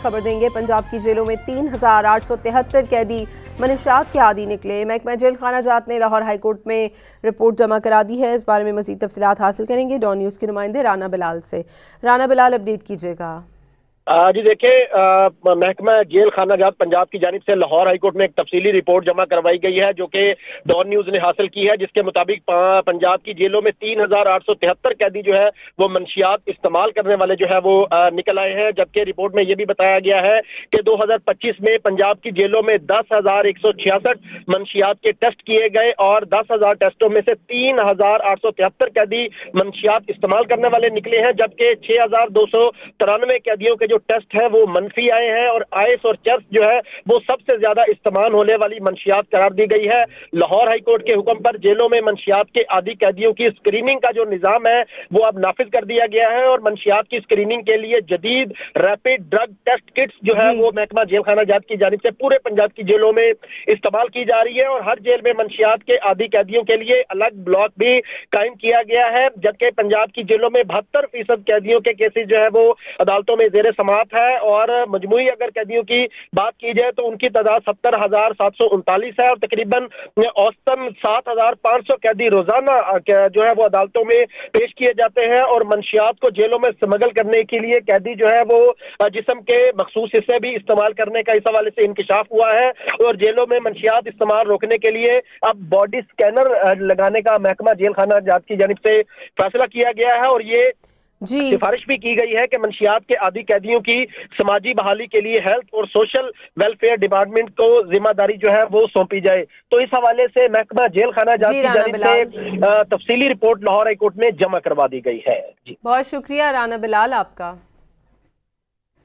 खबर देंगे। पंजाब की जेलों में 3873 कैदी मनशियात के आदी निकले। महकमा जेल खाना जात ने लाहौर हाई कोर्ट में रिपोर्ट जमा करा दी है। इस बारे में मज़ीद तफसीलात हासिल करेंगे डॉन न्यूज़ के नुमाइंदे राना बिलाल से। राना बिलाल, अपडेट कीजिएगा। जी देखिए, महकमा जेल खाना जात पंजाब की जानिब से लाहौर हाई कोर्ट में एक तफसीली रिपोर्ट जमा करवाई गई है, जो कि डॉन न्यूज़ ने हासिल की है, जिसके मुताबिक पंजाब की जेलों में 3873 कैदी जो है वो मंशियात इस्तेमाल करने वाले जो है वो निकल आए हैं। जबकि रिपोर्ट में ये भी बताया गया है कि 2025 में पंजाब की जेलों में 10,166 मंशियात के टेस्ट किए गए और 10,000 टेस्टों में से 3,873 कैदी मंशियात इस्तेमाल करने वाले निकले हैं, जबकि 6,293 कैदियों के जो टेस्ट है वो मनफी आए हैं और आइस और चर्स जो है वो सबसे ज्यादा इस्तेमाल होने वाली मंशियात करार दी गई है। लाहौर हाई कोर्ट के हुक्म पर जेलों में मंशियात के आदी कैदियों की स्क्रीनिंग का जो निजाम है वो अब नाफिज कर दिया गया है और मंशियात की स्क्रीनिंग के लिए जदीद रैपिड ड्रग टेस्ट किट्स जो है वो महकमा जेल खाना जात की जानिब से पूरे पंजाब की जेलों में इस्तेमाल की जा रही है और हर जेल में मंशियात के आदी कैदियों के लिए अलग ब्लॉक भी कायम किया गया है। जबकि पंजाब की जेलों में 72% कैदियों के केसेस जो है वो अदालतों में जेर समात है और मजमूई अगर कैदियों की बात की जाए तो उनकी तादाद 70,739 है और तकरीबन औसतन 7,500 कैदी रोजाना जो है वो अदालतों में पेश किए जाते हैं और मंशियात को जेलों में स्मगल करने के लिए कैदी जो है वो जिस्म के मखसूस हिस्से भी इस्तेमाल करने का इस हवाले से इंकिशाफ हुआ है और जेलों में मंशियात इस्तेमाल रोकने के लिए अब बॉडी स्कैनर लगाने का महकमा जेल खाना जात की जानिब से फैसला किया गया है और ये सिफारिश भी की गई है कि मंशियात के आदी कैदियों की समाजी बहाली के लिए हेल्थ और सोशल वेलफेयर डिपार्टमेंट को जिम्मेदारी जो है वो सौंपी जाए। तो इस हवाले से महकमा जेल खाना जात की जानिब से तफसीली रिपोर्ट लाहौर हाई कोर्ट में जमा करवा दी गई है। जी, बहुत शुक्रिया राना बिलाल आपका।